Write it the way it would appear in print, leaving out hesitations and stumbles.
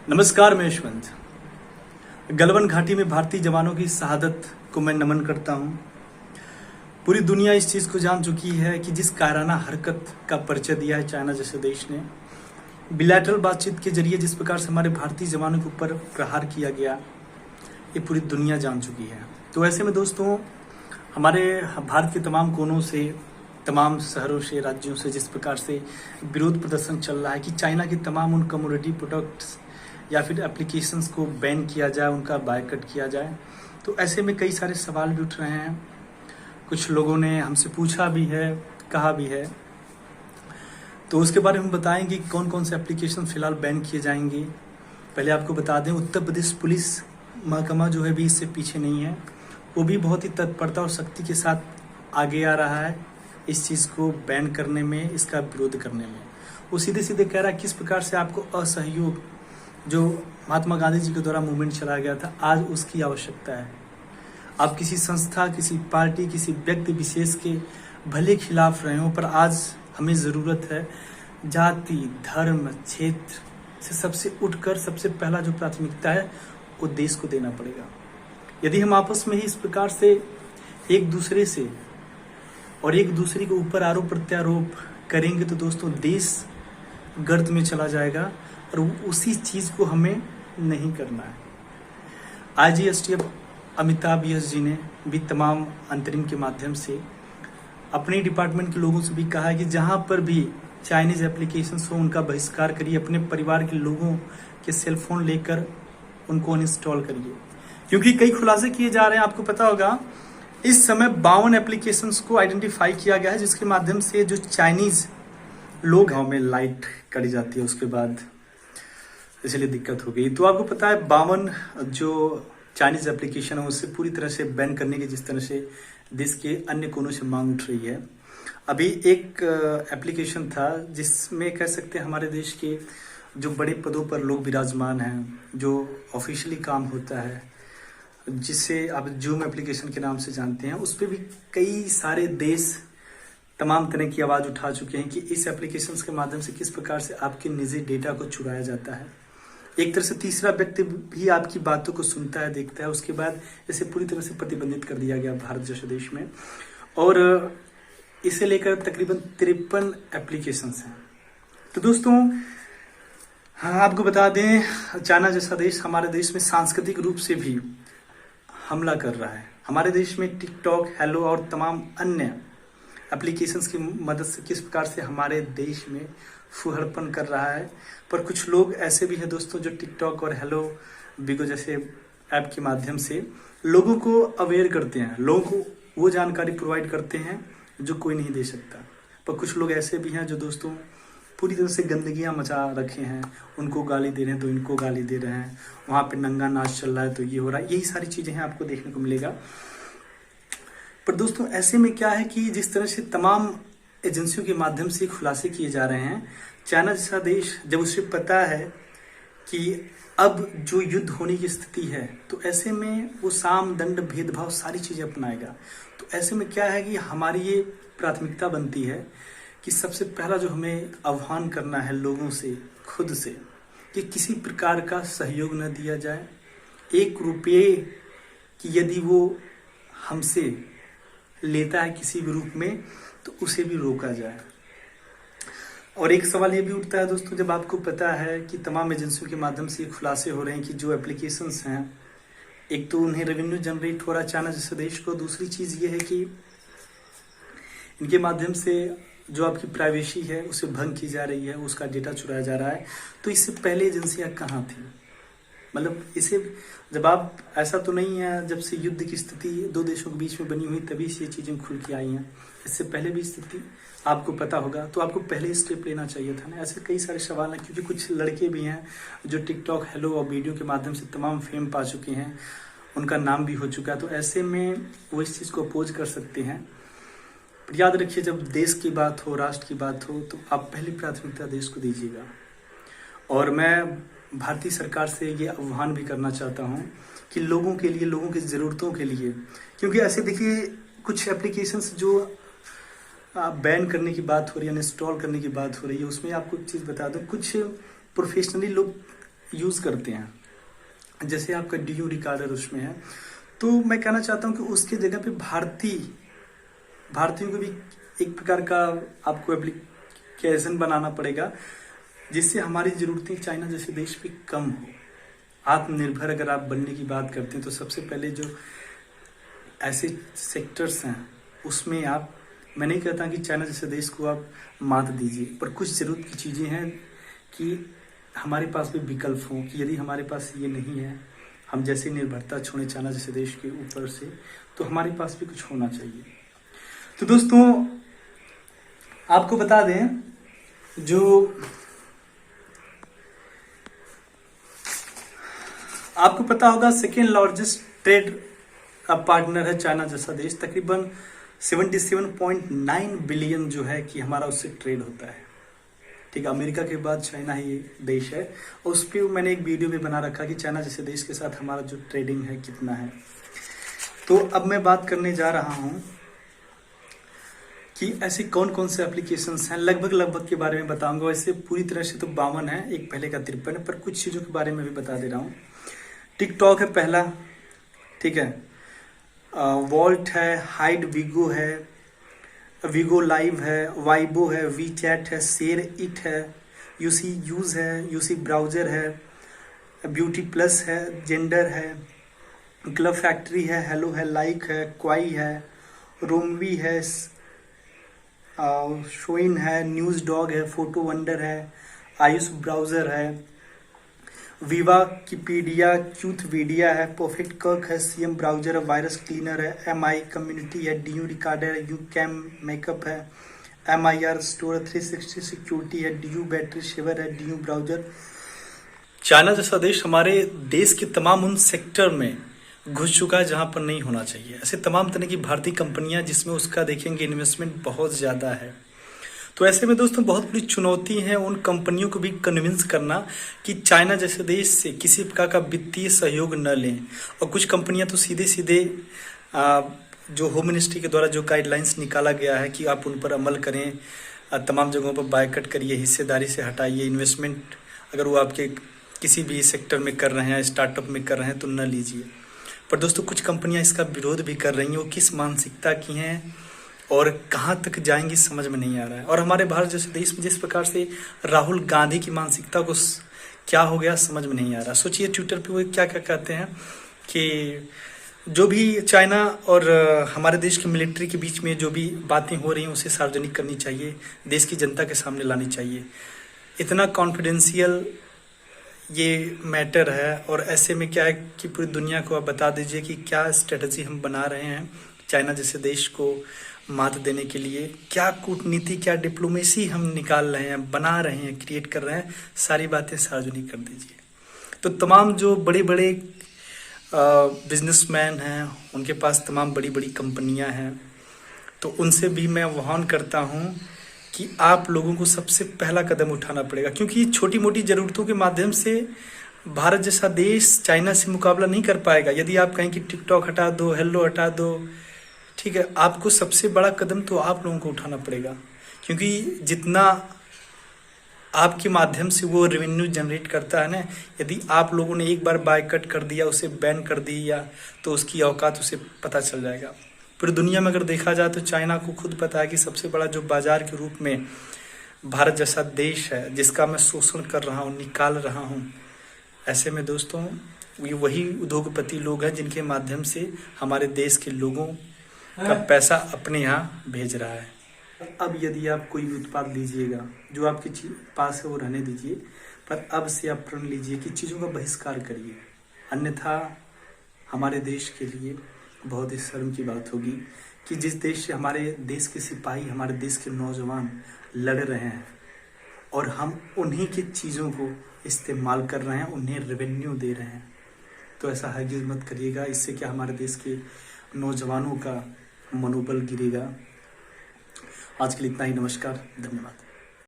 नमस्कार, मैं यशवंत। गलवान घाटी में भारतीय जवानों की शहादत को मैं नमन करता हूं। पूरी दुनिया इस चीज़ को जान चुकी है कि जिस कायराना हरकत का परिचय दिया है चाइना जैसे देश ने, बिलैटरल बातचीत के जरिए जिस प्रकार से हमारे भारतीय जवानों के ऊपर प्रहार किया गया, ये पूरी दुनिया जान चुकी है। तो ऐसे में दोस्तों, हमारे भारत के तमाम कोनों से, तमाम शहरों से, राज्यों से जिस प्रकार से विरोध प्रदर्शन चल रहा है कि चाइना की तमाम उन कमोडिटी प्रोडक्ट्स या फिर एप्लीकेशंस को बैन किया जाए, उनका बायकट किया जाए, तो ऐसे में कई सारे सवाल भी उठ रहे हैं। कुछ लोगों ने हमसे पूछा भी है, कहा भी है, तो उसके बारे में बताएंगे कि कौन कौन से एप्लीकेशन फिलहाल बैन किए जाएंगे। पहले आपको बता दें, उत्तर प्रदेश पुलिस महकमा जो है भी इससे पीछे नहीं है। वो भी बहुत ही तत्परता और शक्ति के साथ आगे आ रहा है इस चीज़ को बैन करने में, इसका विरोध करने में। वो सीधे सीधे कह रहा है किस प्रकार से आपको असहयोग जो महात्मा गांधी जी के द्वारा मूवमेंट चलाया गया था, आज उसकी आवश्यकता है। आप किसी संस्था, किसी पार्टी, किसी व्यक्ति विशेष के भले खिलाफ रहे हो, पर आज हमें ज़रूरत है जाति, धर्म, क्षेत्र से सबसे उठकर सबसे पहला जो प्राथमिकता है वो देश को देना पड़ेगा। यदि हम आपस में ही इस प्रकार से एक दूसरे से और एक दूसरे के ऊपर आरोप प्रत्यारोप करेंगे तो दोस्तों देश गर्त में चला जाएगा, और उसी चीज़ को हमें नहीं करना है। IGSTF अमिताभ यश जी ने भी तमाम अंतरिम के माध्यम से अपने डिपार्टमेंट के लोगों से भी कहा है कि जहां पर भी चाइनीज एप्लीकेशंस हो उनका बहिष्कार करिए, अपने परिवार के लोगों के सेलफोन लेकर उनको अनइंस्टॉल करिए, क्योंकि कई खुलासे किए जा रहे हैं। आपको पता होगा इस समय 52 एप्लीकेशंस को आइडेंटिफाई किया गया है जिसके माध्यम से जो चाइनीज लोग गाँव में लाइट कटी जाती है, उसके बाद इसलिए दिक्कत हो गई। तो आपको पता है 52 जो चाइनीज एप्लीकेशन है उससे पूरी तरह से बैन करने की जिस तरह से देश के अन्य कोनों से मांग उठ रही है। अभी एक एप्लीकेशन था जिसमें कह सकते हैं हमारे देश के जो बड़े पदों पर लोग विराजमान हैं, जो ऑफिशियली काम होता है, जिसे आप जूम एप्लीकेशन के नाम से जानते हैं, उस पर भी कई सारे देश तमाम तरह की आवाज़ उठा चुके हैं कि इस एप्लीकेशन के माध्यम से किस प्रकार से आपके निजी डेटा को चुराया जाता है। एक तरह से तीसरा व्यक्ति भी आपकी बातों को सुनता है, देखता है, उसके बाद इसे पूरी तरह से प्रतिबंधित कर दिया गया भारत जैसे देश में। और इसे लेकर तकरीबन 53 एप्लीकेशंस हैं। तो दोस्तों, हाँ, आपको बता दें, चाइना जैसा देश हमारे देश में सांस्कृतिक रूप से भी हमला कर रहा है। हमारे देश में टिकटॉक, हेलो और तमाम अन्य एप्लीकेशंस की मदद से किस प्रकार से हमारे देश में फुहड़पन कर रहा है। पर कुछ लोग ऐसे भी हैं दोस्तों जो टिकटॉक और हेलो बिगो जैसे ऐप के माध्यम से लोगों को अवेयर करते हैं, लोगों को वो जानकारी प्रोवाइड करते हैं जो कोई नहीं दे सकता। पर कुछ लोग ऐसे भी हैं जो दोस्तों पूरी तरह से गंदगियां मचा रखे हैं, उनको गाली दे रहे हैं तो इनको गाली दे रहे हैं, वहाँ पे नंगा नाच चल रहा है तो ये हो रहा है। यही सारी चीज़ें हैं, आपको देखने को मिलेगा। पर दोस्तों, ऐसे में क्या है कि जिस तरह से तमाम एजेंसियों के माध्यम से खुलासे किए जा रहे हैं, चाइना जैसा देश जब उसे पता है कि अब जो युद्ध होने की स्थिति है, तो ऐसे में वो साम दंड भेदभाव सारी चीज़ें अपनाएगा। तो ऐसे में क्या है कि हमारी ये प्राथमिकता बनती है कि सबसे पहला जो हमें आह्वान करना है लोगों से, खुद से, कि किसी प्रकार का सहयोग न दिया जाए। 1 रुपये की यदि वो हमसे लेता है किसी भी रूप में तो उसे भी रोका जाए। और एक सवाल ये भी उठता है दोस्तों, जब आपको पता है कि तमाम एजेंसियों के माध्यम से खुलासे हो रहे हैं कि जो एप्लीकेशंस हैं, एक तो उन्हें रेवेन्यू जनरेट हो रहा है चाइना जैसे देश को, दूसरी चीज़ ये है कि इनके माध्यम से जो आपकी प्राइवेसी है उसे भंग की जा रही है, उसका डेटा चुराया जा रहा है। तो इससे पहले एजेंसियां कहाँ थी? मतलब इसे जब आप, ऐसा तो नहीं है जब से युद्ध की स्थिति 2 देशों के बीच में बनी हुई तभी से ये चीज़ें खुल के आई हैं। इससे पहले भी स्थिति आपको पता होगा, तो आपको पहले स्टेप लेना चाहिए था ना। ऐसे कई सारे सवाल हैं, क्योंकि कुछ लड़के भी हैं जो टिकटॉक, हेलो और वीडियो के माध्यम से तमाम फेम पा चुके हैं, उनका नाम भी हो चुका है। तो ऐसे में वो इस चीज़ को अपोज कर सकते हैं। पर याद रखिए, जब देश की बात हो, राष्ट्र की बात हो, तो आप पहली प्राथमिकता देश को दीजिएगा। और मैं भारतीय सरकार से ये आह्वान भी करना चाहता हूँ कि लोगों के लिए, लोगों की ज़रूरतों के लिए, क्योंकि ऐसे देखिए कुछ एप्लीकेशंस जो बैन करने की बात हो रही है, इंस्टॉल करने की बात हो रही है, उसमें आपको एक चीज़ बता दूं, कुछ प्रोफेशनली लोग यूज़ करते हैं, जैसे आपका डीयू रिकॉर्डर उसमें है, तो मैं कहना चाहता हूँ कि उसके जगह पे भारतीयों को भी एक प्रकार का आपको एप्लीकेशन बनाना पड़ेगा, जिससे हमारी ज़रूरतें चाइना जैसे देश पे कम हो। आत्मनिर्भर अगर आप बनने की बात करते हैं तो सबसे पहले जो ऐसे सेक्टर्स हैं उसमें आप, मैं नहीं कहता कि चाइना जैसे देश को आप मात दीजिए, पर कुछ ज़रूरत की चीज़ें हैं कि हमारे पास भी विकल्प हों, कि यदि हमारे पास ये नहीं है, हम जैसे निर्भरता छोड़े चाइना जैसे देश के ऊपर से, तो हमारे पास भी कुछ होना चाहिए। तो दोस्तों आपको बता दें, जो आपको पता होगा सेकेंड लार्जेस्ट ट्रेड पार्टनर है चाइना जैसा देश, तकरीबन 77.9 बिलियन जो है कि हमारा उससे ट्रेड होता है। ठीक है, अमेरिका के बाद चाइना ही देश है, और उस पर मैंने एक वीडियो भी बना रखा कि चाइना जैसे देश के साथ हमारा जो ट्रेडिंग है कितना है। तो अब मैं बात करने जा रहा हूँ कि ऐसी कौन कौन से एप्लीकेशंस हैं, लगभग के बारे में बताऊंगा। वैसे पूरी तरह से तो 52 है, एक पहले का 53 है, पर कुछ चीज़ों के बारे में भी बता दे रहा हूँ। टिकटॉक है पहला, ठीक है, वॉल्ट है, हाइड वीगो है, वीगो लाइव है, वाइबो है, वी चैट है, शेयर इट है, यूसी यूज है, यूसी ब्राउजर है, ब्यूटी प्लस है, जेंडर है, क्लब फैक्ट्री है, हेलो है, लाइक है, क्वाई है, रोमवी है, शोइन है, न्यूज़ डॉग है, फोटो वंडर है, आयुष ब्राउजर है, विवा कीपीडिया, क्यूथवीडिया है, परफेक्ट कर्क है, सीएम ब्राउजर है, वायरस क्लीनर है, एमआई कम्युनिटी है, डीयू रिकॉर्डर है, यू कैम मेकअप है, एमआईआर स्टोर 360 सिक्योरिटी है, डीयू बैटरी सेवर है, डीयू ब्राउजर। चाइना जैसा देश हमारे देश के तमाम उन सेक्टर में घुस चुका है जहां पर नहीं होना चाहिए। ऐसे तमाम तरह की भारतीय कंपनियां जिसमें उसका देखेंगे इन्वेस्टमेंट बहुत ज़्यादा है। तो ऐसे में दोस्तों बहुत बड़ी चुनौती है उन कंपनियों को भी कन्विंस करना कि चाइना जैसे देश से किसी प्रकार का वित्तीय सहयोग न लें। और कुछ कंपनियां तो सीधे सीधे जो होम मिनिस्ट्री के द्वारा जो गाइडलाइंस निकाला गया है कि आप उन पर अमल करें, तमाम जगहों पर बायकट करिए, हिस्सेदारी से हटाइए, इन्वेस्टमेंट अगर वो आपके किसी भी सेक्टर में कर रहे हैं, स्टार्टअप में कर रहे हैं तो न लीजिए। पर दोस्तों कुछ कंपनियां इसका विरोध भी कर रही हैं। वो किस मानसिकता की हैं और कहाँ तक जाएंगी समझ में नहीं आ रहा है। और हमारे भारत जैसे देश में जिस प्रकार से राहुल गांधी की मानसिकता को क्या हो गया समझ में नहीं आ रहा। सोचिए ट्विटर पे वो क्या क्या कहते हैं कि जो भी चाइना और हमारे देश की मिलिट्री के बीच में जो भी बातें हो रही हैं उसे सार्वजनिक करनी चाहिए, देश की जनता के सामने लानी चाहिए। इतना कॉन्फिडेंशियल ये मैटर है, और ऐसे में क्या है कि पूरी दुनिया को आप बता दीजिए कि क्या स्ट्रेटजी हम बना रहे हैं चाइना जैसे देश को मात देने के लिए, क्या कूटनीति, क्या डिप्लोमेसी हम निकाल रहे हैं, बना रहे हैं, क्रिएट कर रहे हैं, सारी बातें सार्वजनिक कर दीजिए। तो तमाम जो बड़े बड़े बिजनेसमैन हैं उनके पास तमाम बड़ी बड़ी कंपनियां हैं, तो उनसे भी मैं आह्वान करता हूं कि आप लोगों को सबसे पहला कदम उठाना पड़ेगा, क्योंकि छोटी मोटी ज़रूरतों के माध्यम से भारत जैसा देश चाइना से मुकाबला नहीं कर पाएगा। यदि आप कहें कि टिकटॉक हटा दो, हेलो हटा दो, ठीक है, आपको सबसे बड़ा कदम तो आप लोगों को उठाना पड़ेगा, क्योंकि जितना आपके माध्यम से वो रेवेन्यू जनरेट करता है ना, यदि आप लोगों ने एक बार बायकट कर दिया, उसे बैन कर दिया, तो उसकी औकात उसे पता चल जाएगा। पूरी दुनिया में अगर देखा जाए तो चाइना को खुद पता है कि सबसे बड़ा जो बाजार के रूप में भारत जैसा देश है, जिसका मैं शोषण कर रहा हूँ, निकाल रहा हूँ। ऐसे में दोस्तों ये वही उद्योगपति लोग हैं जिनके माध्यम से हमारे देश के लोगों का पैसा अपने यहाँ भेज रहा है। अब यदि आप कोई उत्पाद लीजिएगा जो आपके पास है वो रहने दीजिए, पर अब से आप प्रण लीजिए कि चीज़ों का बहिष्कार करिए, अन्यथा हमारे देश के लिए बहुत ही शर्म की बात होगी कि जिस देश से हमारे देश के सिपाही, हमारे देश के नौजवान लड़ रहे हैं और हम उन्हीं की चीज़ों को इस्तेमाल कर रहे हैं, उन्हें रेवेन्यू दे रहे हैं। तो ऐसा हरगिज़ मत करिएगा, इससे क्या हमारे देश के नौजवानों का मनोबल गिरेगा। आज के लिए इतना ही, नमस्कार, धन्यवाद।